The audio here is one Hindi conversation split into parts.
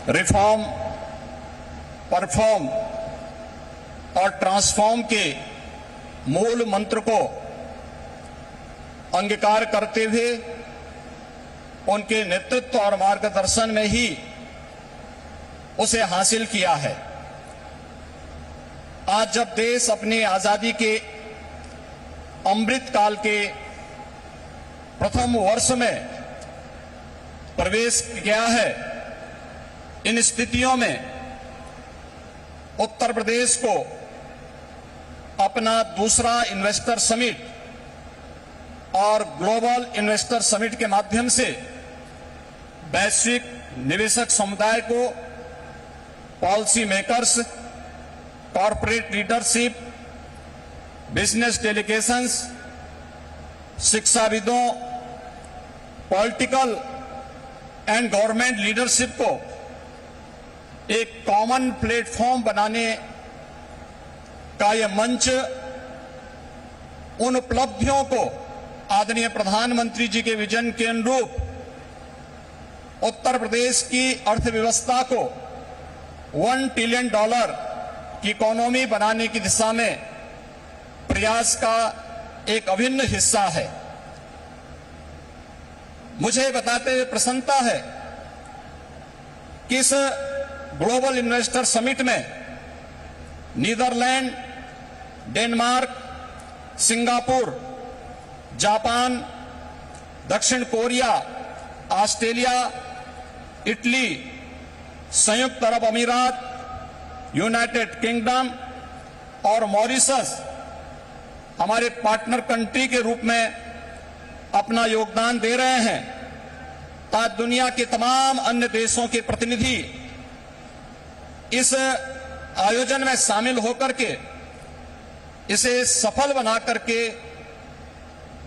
रिफॉर्म, परफॉर्म और ट्रांसफॉर्म के मूल मंत्र को अंगीकार करते हुए उनके नेतृत्व और मार्गदर्शन में ही उसे हासिल किया है। आज जब देश अपनी आजादी के अमृत काल के प्रथम वर्ष में प्रवेश किया है, इन स्थितियों में उत्तर प्रदेश को अपना दूसरा इन्वेस्टर समिट और ग्लोबल इन्वेस्टर समिट के माध्यम से वैश्विक निवेशक समुदाय को, policy makers, corporate leadership, business delegations, शिक्षाविदों, पॉलिटिकल एंड गवर्नमेंट लीडरशिप को एक कॉमन प्लेटफॉर्म बनाने का यह मंच उन उपलब्धियों को आदरणीय प्रधानमंत्री जी के विजन के अनुरूप उत्तर प्रदेश की अर्थव्यवस्था को $1 ट्रिलियन की इकोनॉमी बनाने की दिशा में प्रयास का एक अभिन्न हिस्सा है। मुझे बताते हुए प्रसन्नता है कि इस ग्लोबल इन्वेस्टर समिट में नीदरलैंड, डेनमार्क, सिंगापुर, जापान, दक्षिण कोरिया, ऑस्ट्रेलिया, इटली, संयुक्त अरब अमीरात, यूनाइटेड किंगडम और मॉरिशस हमारे पार्टनर कंट्री के रूप में अपना योगदान दे रहे हैं, ताकि दुनिया के तमाम अन्य देशों के प्रतिनिधि इस आयोजन में शामिल होकर के इसे सफल बना करके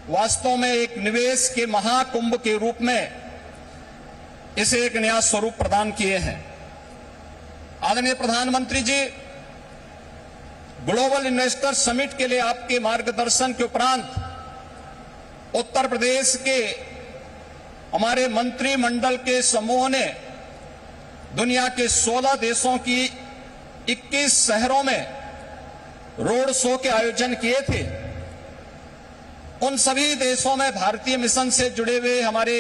वास्तव में एक निवेश के महाकुंभ के रूप में इसे एक नया स्वरूप प्रदान किए हैं। आदरणीय प्रधानमंत्री जी, ग्लोबल इन्वेस्टर समिट के लिए आपके मार्गदर्शन के उपरांत उत्तर प्रदेश के हमारे मंत्रिमंडल के समूह ने दुनिया के 16 देशों की 21 शहरों में रोड शो के आयोजन किए थे। उन सभी देशों में भारतीय मिशन से जुड़े हुए हमारे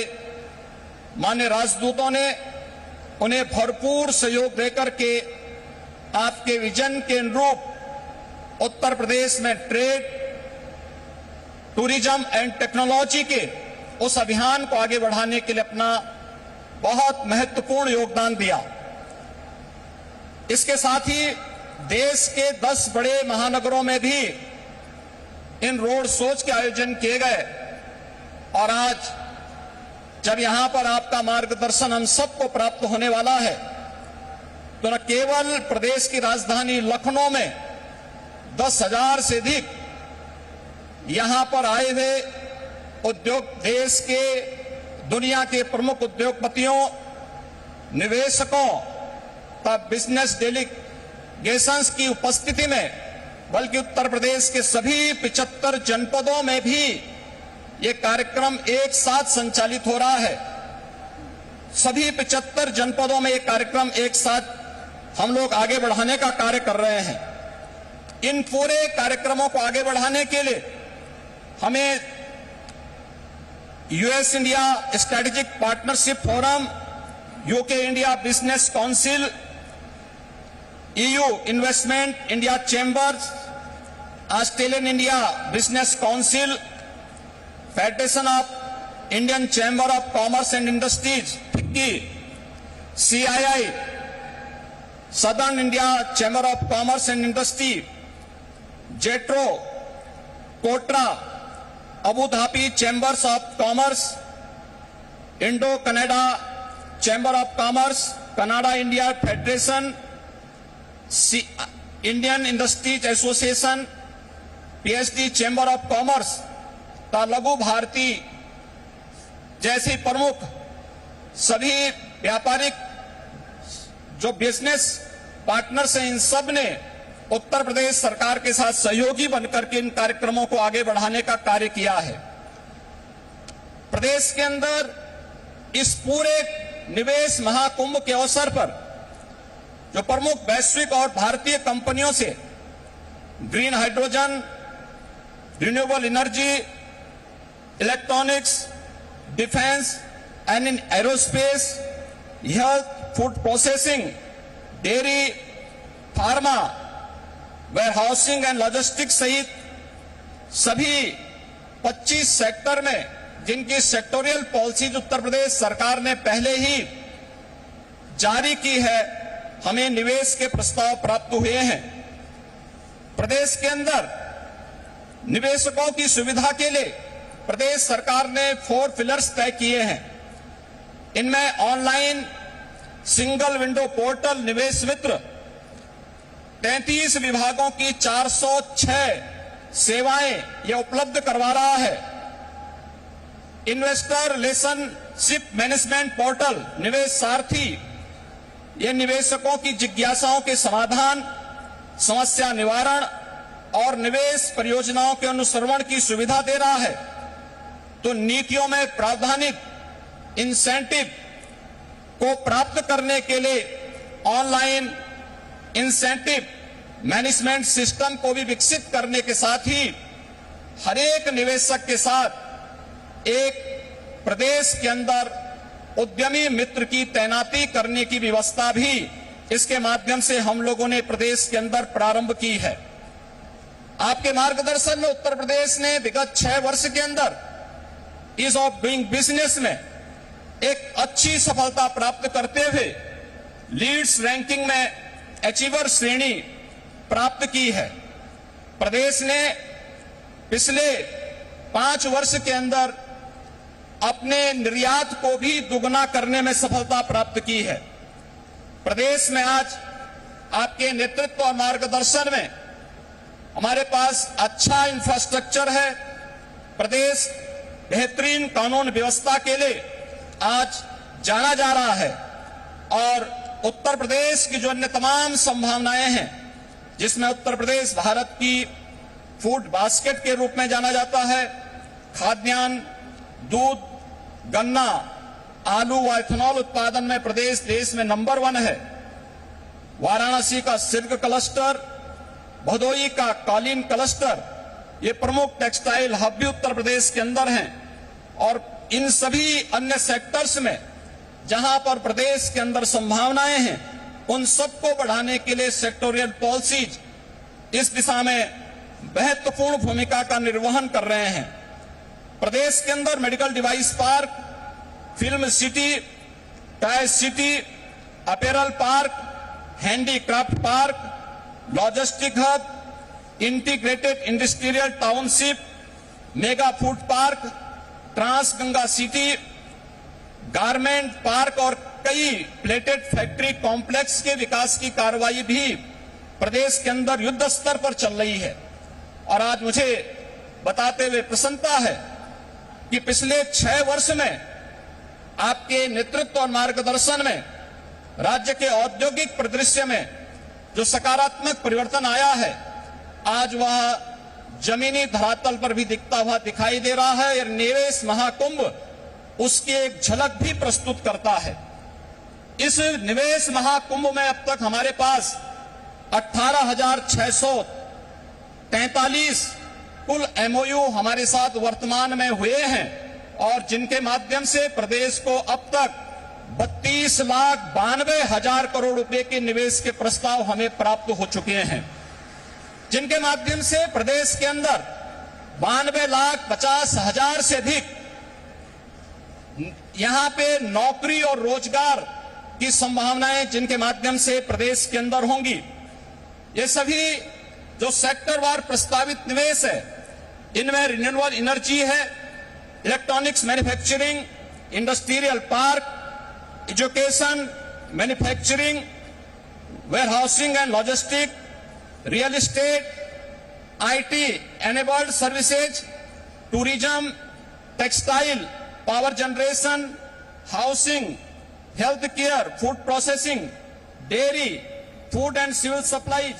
माननीय राजदूतों ने उन्हें भरपूर सहयोग देकर के आपके विजन के अनुरूप उत्तर प्रदेश में ट्रेड, टूरिज्म एंड टेक्नोलॉजी के उस अभियान को आगे बढ़ाने के लिए अपना बहुत महत्वपूर्ण योगदान दिया। इसके साथ ही देश के 10 बड़े महानगरों में भी इन रोड शोज के आयोजन किए गए और आज जब यहां पर आपका मार्गदर्शन हम सबको प्राप्त होने वाला है, तो न केवल प्रदेश की राजधानी लखनऊ में 10,000 से अधिक यहां पर आए हुए उद्योग, देश के दुनिया के प्रमुख उद्योगपतियों, निवेशकों तथा बिजनेस डेलीगेशंस की उपस्थिति में, बल्कि उत्तर प्रदेश के सभी 75 जनपदों में भी ये कार्यक्रम एक साथ संचालित हो रहा है। सभी 75 जनपदों में ये कार्यक्रम एक साथ हम लोग आगे बढ़ाने का कार्य कर रहे हैं। इन पूरे कार्यक्रमों को आगे बढ़ाने के लिए हमें US India strategic partnership forum, UK India business council, EU investment India chambers, Australian India business council, federation of Indian chamber of commerce and industries FICCI, CII, southern India chamber of commerce and industry, JETRO, KOTRA, Abu Dhabi chambers of commerce, Indo Canada chamber of commerce, Canada India federation, Indian industries association, PHD chamber of commerce तथा लघु भारती जैसी प्रमुख सभी व्यापारिक जो बिजनेस पार्टनर्स हैं, इन सब ने उत्तर प्रदेश सरकार के साथ सहयोगी बनकर के इन कार्यक्रमों को आगे बढ़ाने का कार्य किया है। प्रदेश के अंदर इस पूरे निवेश महाकुंभ के अवसर पर जो प्रमुख वैश्विक और भारतीय कंपनियों से green hydrogen, renewable energy, electronics, defence and in aerospace, health, food processing, dairy, pharma, warehousing and logistics सहित सभी 25 सेक्टर में जिनकी सेक्टोरियल पॉलिसीज उत्तर प्रदेश सरकार ने पहले ही जारी की है, हमें निवेश के प्रस्ताव प्राप्त हुए हैं। प्रदेश के अंदर निवेशकों की सुविधा के लिए प्रदेश सरकार ने 4 पिलर्स तय किए हैं। इनमें ऑनलाइन सिंगल विंडो पोर्टल निवेश मित्र, 33 विभागों की 406 सेवाएं यह उपलब्ध करवा रहा है। इन्वेस्टर रिलेशनशिप मैनेजमेंट पोर्टल निवेश सारथी, यह निवेशकों की जिज्ञासाओं के समाधान, समस्या निवारण और निवेश परियोजनाओं के अनुश्रवण की सुविधा दे रहा है। तो नीतियों में प्रावधानिक इंसेंटिव को प्राप्त करने के लिए ऑनलाइन इंसेंटिव मैनेजमेंट सिस्टम को भी विकसित करने के साथ ही हर एक निवेशक के साथ एक प्रदेश के अंदर उद्यमी मित्र की तैनाती करने की व्यवस्था भी इसके माध्यम से हम लोगों ने प्रदेश के अंदर प्रारंभ की है। आपके मार्गदर्शन में उत्तर प्रदेश ने विगत 6 वर्ष के अंदर ईज ऑफ डूइंग बिजनेस में एक अच्छी सफलता प्राप्त करते हुए लीड्स रैंकिंग में अचीवर श्रेणी प्राप्त की है। प्रदेश ने पिछले 5 वर्ष के अंदर अपने निर्यात को भी दुगना करने में सफलता प्राप्त की है। प्रदेश में आज आपके नेतृत्व और मार्गदर्शन में हमारे पास अच्छा इंफ्रास्ट्रक्चर है। प्रदेश बेहतरीन कानून व्यवस्था के लिए आज जाना जा रहा है और उत्तर प्रदेश की जो अन्य तमाम संभावनाएं हैं, जिसमें उत्तर प्रदेश भारत की फूड बास्केट के रूप में जाना जाता है, खाद्यान्न, दूध, गन्ना, आलू व इथेनॉल उत्पादन में प्रदेश देश में नंबर 1 है। वाराणसी का सिल्क क्लस्टर, भदोई का कालीन क्लस्टर, ये प्रमुख टेक्सटाइल हब भी उत्तर प्रदेश के अंदर हैं। और इन सभी अन्य सेक्टर्स में जहां पर प्रदेश के अंदर संभावनाएं हैं, उन सबको बढ़ाने के लिए सेक्टोरियल पॉलिसीज इस दिशा में महत्वपूर्ण भूमिका का निर्वहन कर रहे हैं। प्रदेश के अंदर medical device park, film city, toy city, apparel park, handicraft park, logistic hub, integrated industrial township, mega food park, trans Ganga city, garment park और कई प्लेटेड फैक्ट्री कॉम्प्लेक्स के विकास की कार्रवाई भी प्रदेश के अंदर युद्ध स्तर पर चल रही है। और आज मुझे बताते हुए प्रसन्नता है कि पिछले 6 वर्ष में आपके नेतृत्व और मार्गदर्शन में राज्य के औद्योगिक परिदृश्य में जो सकारात्मक परिवर्तन आया है, आज वह जमीनी धरातल पर भी दिखता हुआ दिखाई दे रहा है। और निवेश महाकुंभ उसकी एक झलक भी प्रस्तुत करता है। इस निवेश महाकुंभ में अब तक हमारे पास 18,643 कुल एमओयू हमारे साथ वर्तमान में हुए हैं और जिनके माध्यम से प्रदेश को अब तक 32,92,000 करोड़ रुपए के निवेश के प्रस्ताव हमें प्राप्त हो चुके हैं, जिनके माध्यम से प्रदेश के अंदर 92,50,000 से अधिक यहां पे नौकरी और रोजगार की संभावनाएं जिनके माध्यम से प्रदेश के अंदर होंगी। ये सभी जो सेक्टरवार प्रस्तावित निवेश है, इनमें रिन्यूएबल एनर्जी है, electronics manufacturing, industrial park, education, manufacturing, warehousing and logistic, real estate, IT enabled services, tourism, textile, power generation, housing, health care, food processing, dairy, food and civil supplies.